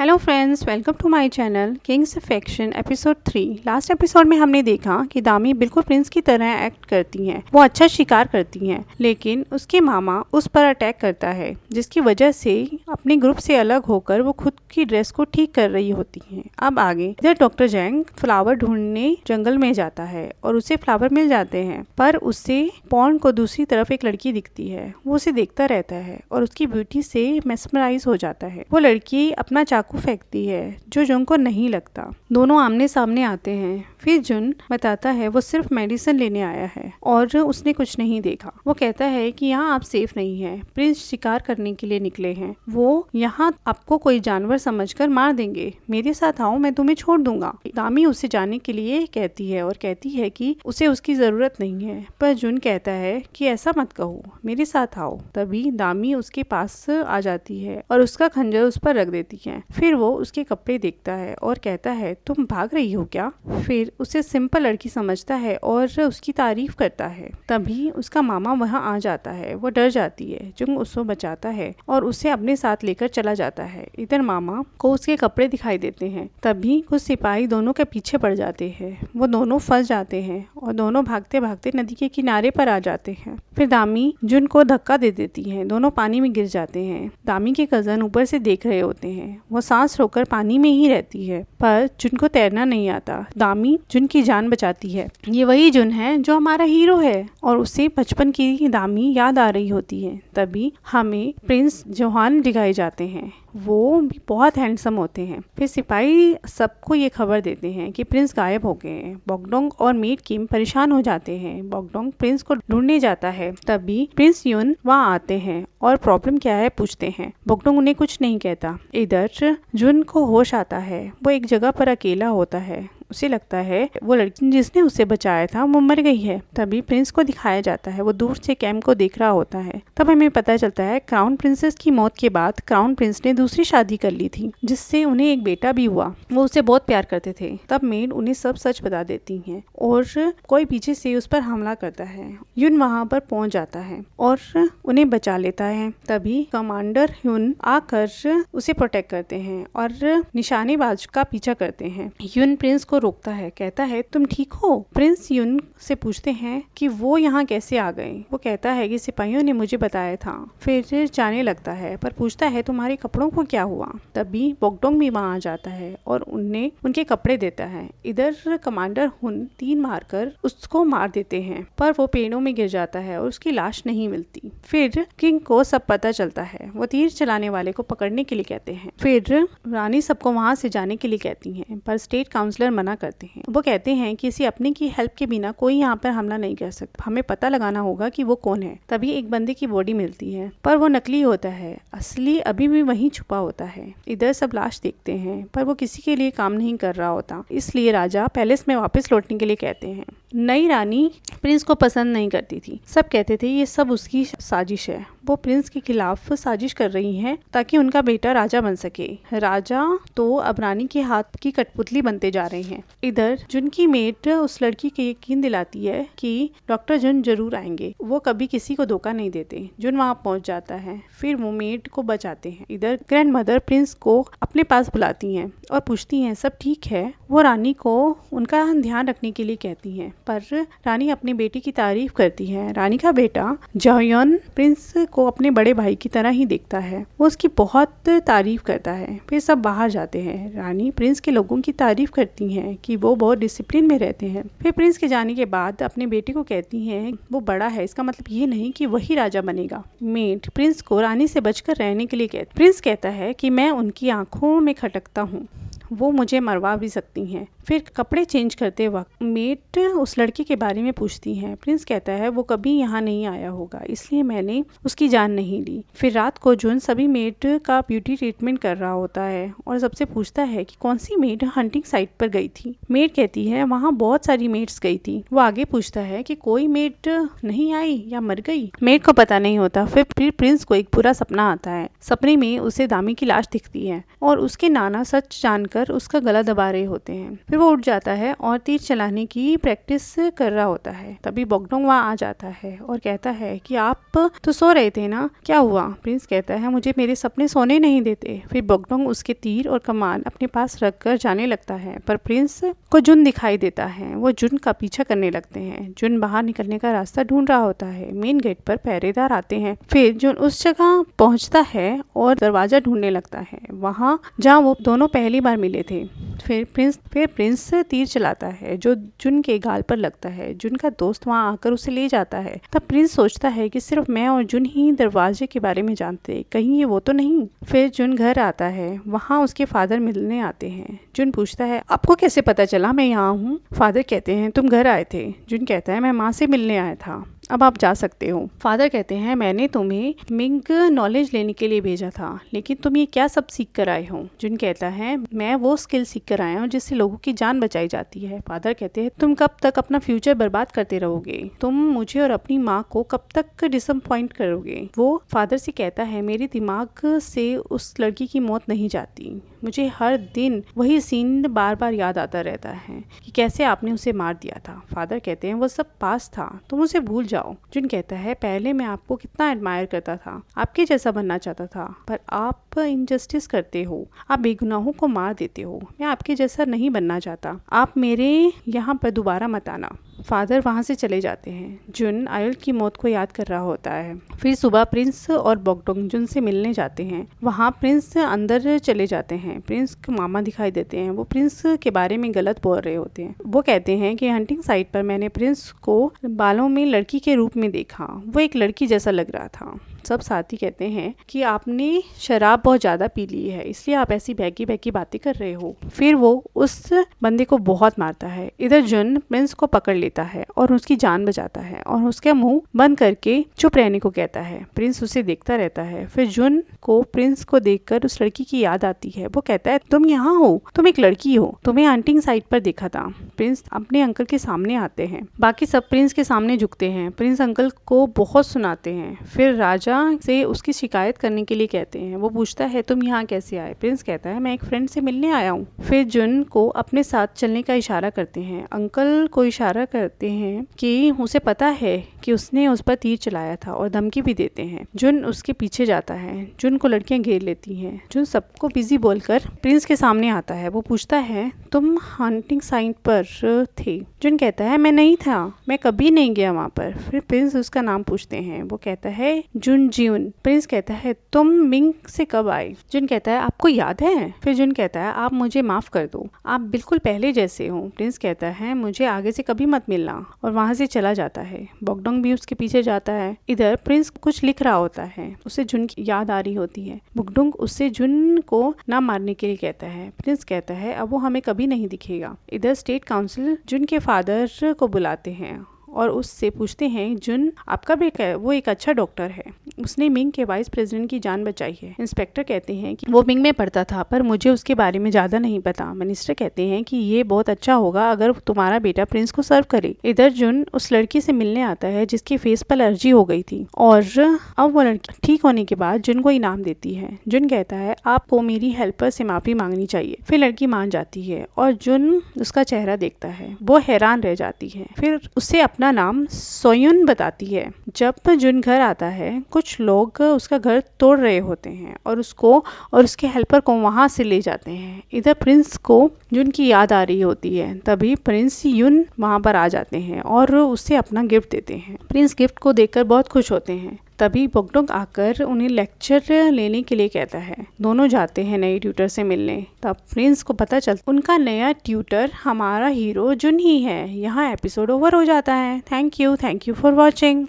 Hello friends, welcome to my channel kings affection episode 3। Last episode में हमने देखा कि दामी बिल्कुल प्रिंस की तरह एक्ट करती हैं। वो अच्छा शिकार करती हैं, लेकिन उसके मामा उस पर अटैक करता है, जिसकी वजह से अपने ग्रुप से अलग होकर वो खुद की ड्रेस को ठीक कर रही होती हैं। अब आगे इधर डॉक्टर जैंग फ्लावर ढूंढने जंगल में जाता है और उसे फ्लावर मिल जाते हैं, पर उससे पॉन्ड को दूसरी तरफ एक लड़की दिखती है। वो उसे देखता रहता है और उसकी ब्यूटी से मेस्मराइज हो जाता है। वो लड़की अपना चाकू फेंकती है जो जुन को नहीं लगता। दोनों आमने सामने आते हैं। फिर जुन बताता है वो सिर्फ मेडिसिन लेने आया है और उसने कुछ नहीं देखा। वो कहता है कि यहाँ आप सेफ नहीं है, प्रिंस शिकार करने के लिए निकले हैं। वो यहाँ आपको कोई जानवर समझकर मार देंगे। मेरे साथ आओ, मैं तुम्हें छोड़ दूंगा। दामी उसे जाने के लिए कहती है और कहती है कि उसे उसकी जरूरत नहीं है, पर जुन कहता है कि ऐसा मत कहो, मेरे साथ आओ। तभी दामी उसके पास आ जाती है और उसका खंजर उस पर रख देती है। फिर वो उसके कपड़े देखता है और कहता है तुम भाग रही हो क्या? फिर उसे सिंपल लड़की समझता है और उसकी तारीफ करता है। तभी उसका मामा वहाँ आ जाता है। वो डर जाती है। जुंग उसको बचाता है और उसे अपने साथ लेकर चला जाता है। इधर मामा को उसके कपड़े दिखाई देते हैं। तभी कुछ सिपाही दोनों के पीछे पड़ जाते हैं। वो दोनों फंस जाते हैं और दोनों भागते भागते नदी के किनारे पर आ जाते हैं। फिर दामी जुन को धक्का दे देती है। दोनों पानी में गिर जाते हैं। दामी के कजन ऊपर से देख रहे होते हैं। वो सांस रोककर पानी में ही रहती है, पर जुन को तैरना नहीं आता। दामी जुन की जान बचाती है। ये वही जुन है जो हमारा हीरो है और उसे बचपन की दामी याद आ रही होती है। तभी हमें प्रिंस जोहान दिखाए जाते हैं। वो भी बहुत हैंडसम होते हैं। फिर सिपाही सबको ये खबर देते हैं कि प्रिंस गायब हो गए हैं। बॉगडोंग और मेड किम परेशान हो जाते हैं। बॉगडोंग प्रिंस को ढूंढने जाता है। तभी प्रिंस युन वहाँ आते हैं और प्रॉब्लम क्या है पूछते हैं। बॉगडोंग उन्हें कुछ नहीं कहता। इधर जुन को होश आता है। वो एक जगह पर अकेला होता है। उसे लगता है वो लड़की जिसने उसे बचाया था वो मर गई है। तभी प्रिंस को दिखाया जाता है। वो दूर से कैम को देख रहा होता है। तब हमें पता चलता है क्राउन प्रिंसेस की मौत के बाद क्राउन प्रिंस ने दूसरी शादी कर ली थी, जिससे उन्हें एक बेटा भी हुआ। वो उसे बहुत प्यार करते थे। तब मेड उन्हें सब सच बता देती है और कोई पीछे से उस पर हमला करता है। युन वहाँ पर पहुँच जाता है और उन्हें बचा लेता है। तभी कमांडर युन आकर उसे प्रोटेक्ट करते हैं और निशानेबाज का पीछा करते हैं। युन प्रिंस को रोकता है। कहता है तुम ठीक हो? प्रिंस युन से पूछते हैं कि वो यहाँ कैसे आ गए। वो कहता है कि सिपाहियों ने मुझे बताया था। फिर जाने लगता है, पर पूछता है तुम्हारे कपड़ों को क्या हुआ? तभी बॉगडोंग भी वहाँ आ जाता है और उन्हें उनके कपड़े देता है। इधर कमांडर हुन तीर मारकर उसको मार देते हैं, पर वो पेड़ों में गिर जाता है और उसकी लाश नहीं मिलती। फिर किंग को सब पता चलता है। वो तीर चलाने वाले को पकड़ने के लिए कहते हैं। फिर रानी सबको वहाँ से जाने के लिए कहती है, पर स्टेट काउंसलर मना करते हैं। वो कहते हैं कि किसी अपने की हेल्प के बिना कोई यहाँ पर हमला नहीं कर सकता। हमें पता लगाना होगा कि वो कौन है। तभी एक बंदे की बॉडी मिलती है, पर वो नकली होता है। असली अभी भी वहीं छुपा होता है। इधर सब लाश देखते हैं, पर वो किसी के लिए काम नहीं कर रहा होता। इसलिए राजा पैलेस में वापस लौटने के लिए कहते हैं। नई रानी प्रिंस को पसंद नहीं करती थी। सब कहते थे ये सब उसकी साजिश है। वो प्रिंस के खिलाफ साजिश कर रही हैं ताकि उनका बेटा राजा बन सके। राजा तो अब रानी के हाथ की कठपुतली बनते जा रहे हैं। इधर जुन की मेट उस लड़की को यकीन दिलाती है कि डॉक्टर जुन जरूर आएंगे। वो कभी किसी को धोखा नहीं देते। जुन वहाँ पहुँच जाता है। फिर वो मेट को बचाते हैं। इधर ग्रैंड मदर प्रिंस को अपने पास बुलाती हैं और पूछती हैं सब ठीक है। वो रानी को उनका ध्यान रखने के लिए कहती हैं, पर रानी अपनी बेटी की तारीफ करती है। रानी का बेटा जॉयन प्रिंस को अपने बड़े भाई की तरह ही देखता है। वो उसकी बहुत तारीफ करता है। फिर सब बाहर जाते हैं। रानी प्रिंस के लोगों की तारीफ करती हैं कि वो बहुत डिसिप्लिन में रहते हैं। फिर प्रिंस के जाने के बाद अपने बेटे को कहती हैं वो बड़ा है, इसका मतलब ये नहीं कि वही राजा बनेगा। मेट प्रिंस को रानी से बचकर रहने के लिए कहती। प्रिंस कहता है कि मैं उनकी आंखों में खटकता हूँ, वो मुझे मरवा भी सकती हैं। फिर कपड़े चेंज करते वक्त मेट उस लड़के के बारे में पूछती है। प्रिंस कहता है वो कभी यहाँ नहीं आया होगा, इसलिए मैंने उसकी जान नहीं ली। फिर रात को जुन सभी मेट का ब्यूटी ट्रीटमेंट कर रहा होता है और सबसे पूछता है कि कौन सी मेट हंटिंग साइट पर गई थी। मेट कहती है वहाँ बहुत सारी मेट्स गई थी। वो आगे पूछता है कि कोई मेट नहीं आई या मर गई। मेट को पता नहीं होता। फिर प्रिंस को एक बुरा सपना आता है। सपने में उसे दामी की लाश दिखती है और उसके नाना सच जानकर आकर उसका गला दबा रहे होते हैं। फिर वो उठ जाता है और तीर चलाने की प्रैक्टिस कर रहा होता है। तभी बोगडोंग वहाँ आ जाता है और कहता है कि आप तो सो रहे थे ना, क्या हुआ? प्रिंस कहता है मुझे मेरे सपने सोने नहीं देते। फिर बोगडोंग उसके तीर और कमान अपने पास रखकर जाने लगता है, पर प्रिंस को जुन दिखाई देता है। वो जुन का पीछा करने लगते हैं। जुन बाहर निकलने का रास्ता ढूंढ रहा होता है। मेन गेट पर पहरेदार आते हैं। फिर जुन उस जगह पहुंचता है और दरवाजा ढूंढने लगता है, वहां जहां वो दोनों पहली बार मिले थे। फिर प्रिंस तीर चलाता है जो जुन के गाल पर लगता है। जुन का दोस्त वहां आकर उसे ले जाता है। तब प्रिंस सोचता है कि सिर्फ मैं और जुन ही दरवाजे के बारे में जानते, कहीं ये वो तो नहीं। फिर जुन घर आता है, वहाँ उसके फादर मिलने आते हैं। जुन पूछता है आपको कैसे पता चला मैं यहाँ हूँ? फादर कहते हैं तुम घर आए थे। जुन कहता है मैं माँ से मिलने आया था, अब आप जा सकते हो। फादर कहते हैं मैंने तुम्हें मिंग नॉलेज लेने के लिए भेजा था, लेकिन तुम ये क्या सब सीख कर आए हो? जुन कहता है मैं वो स्किल सीख कर आया हूँ जिससे लोगों की जान बचाई जाती है। फादर कहते हैं तुम कब तक अपना फ्यूचर बर्बाद करते रहोगे? तुम मुझे और अपनी माँ को कब तक डिसअपॉइंट करोगे? वो फादर से कहता है मेरे दिमाग से उस लड़की की मौत नहीं जाती। मुझे हर दिन वही सीन बार बार याद आता रहता है कि कैसे आपने उसे मार दिया था। फादर कहते हैं वो सब पास था, तुम उसे भूल जाओ। जुन कहता है पहले मैं आपको कितना एडमायर करता था, आपके जैसा बनना चाहता था, पर आप इनजस्टिस करते हो, आप बेगुनाहों को मार देते हो। मैं आपके जैसा नहीं बनना चाहता, आप मेरे यहाँ पर दोबारा मत आना। फादर वहाँ से चले जाते हैं। जुन आयल की मौत को याद कर रहा होता है। फिर सुबह प्रिंस और बोगडोंग जुन से मिलने जाते हैं। वहाँ प्रिंस अंदर चले जाते हैं। प्रिंस के मामा दिखाई देते हैं। वो प्रिंस के बारे में गलत बोल रहे होते हैं। वो कहते हैं कि हंटिंग साइट पर मैंने प्रिंस को बालों में लड़की के रूप में देखा, वो एक लड़की जैसा लग रहा था। सब साथी कहते हैं कि आपने शराब बहुत ज्यादा पी ली है, इसलिए आप ऐसी बहकी बहकी बातें कर रहे हो। फिर वो उस बंदे को बहुत मारता है। इधर जुन प्रिंस को पकड़ लेता है और उसकी जान बचाता है और उसका मुंह बंद करके चुप रहने को कहता है। प्रिंस उसे देखता रहता है। फिर जुन को प्रिंस को देखकर उस लड़की की याद आती है। वो कहता है तुम यहाँ हो, तुम एक लड़की हो, तुम्हें हंटिंग साइट पर देखा था। प्रिंस अपने अंकल के सामने आते हैं। बाकी सब प्रिंस के सामने झुकते हैं। प्रिंस अंकल को बहुत सुनाते हैं। फिर राजा से उसकी शिकायत करने के लिए कहते हैं। वो पूछता है तुम यहाँ कैसे आए? प्रिंस कहता है मैं एक फ्रेंड से मिलने आया हूँ। फिर जुन को अपने साथ चलने का इशारा करते हैं। अंकल को इशारा करते हैं कि उसे पता है कि उसने उस पर तीर चलाया था और धमकी भी देते हैं। जुन उसके पीछे जाता है। जुन को लड़कियां घेर लेती हैं। जुन सबको बिजी बोलकर प्रिंस के सामने आता है। वो पूछता है तुम हंटिंग साइट पर थे? जुन कहता है मैं नहीं था, मैं कभी नहीं गया वहाँ पर। फिर प्रिंस उसका नाम पूछते हैं। वो कहता है जुन जियुन। प्रिंस कहता है तुम मिंग से कब आए? जुन कहता है आपको याद है? फिर जुन कहता है आप मुझे माफ कर दो, आप बिल्कुल पहले जैसे हो। प्रिंस कहता है मुझे आगे से कभी मत मिलना, और वहाँ से चला जाता है। बोगडोंग भी उसके पीछे जाता है। इधर प्रिंस कुछ लिख रहा होता है, उसे जुन की याद आ रही होती है। बोगडोंग उससे जुन को ना मारने के लिए कहता है। प्रिंस कहता है अब वो हमें कभी नहीं दिखेगा। इधर स्टेट काउंसिल जुन के फादर को बुलाते हैं और उससे पूछते हैं जुन आपका बेटा है, वो एक अच्छा डॉक्टर है, उसने मिंग के वाइस प्रेसिडेंट की जान बचाई है। इंस्पेक्टर कहते हैं कि वो मिंग में पढ़ता था, पर मुझे उसके बारे में ज्यादा नहीं पता। मिनिस्टर कहते हैं कि ये बहुत अच्छा होगा अगर तुम्हारा बेटा प्रिंस को सर्व करे। इधर जुन उस लड़की से मिलने आता है जिसके फेस पर एलर्जी हो गई थी, और अब वो लड़की ठीक होने के बाद जुन को इनाम देती है। जुन कहता है आपको मेरी हेल्पर से माफी मांगनी चाहिए। फिर लड़की मान जाती है और जुन उसका चेहरा देखता है। वो हैरान रह जाती है। फिर उससे अपना नाम सोयुन बताती है। जब जुन घर आता है, कुछ लोग उसका घर तोड़ रहे होते हैं और उसको और उसके हेल्पर को वहां से ले जाते हैं। इधर प्रिंस को जुन की याद आ रही होती है। तभी प्रिंस युन वहां पर आ जाते हैं और उससे अपना गिफ्ट देते हैं। प्रिंस गिफ्ट को देखकर बहुत खुश होते हैं। तभी बोगडोंग आकर उन्हें लेक्चर लेने के लिए कहता है। दोनों जाते हैं नए ट्यूटर से मिलने। तब प्रिंस को पता चलता उनका नया ट्यूटर हमारा हीरो जुन ही है। यहाँ एपिसोड ओवर हो जाता है। Thank you for watching.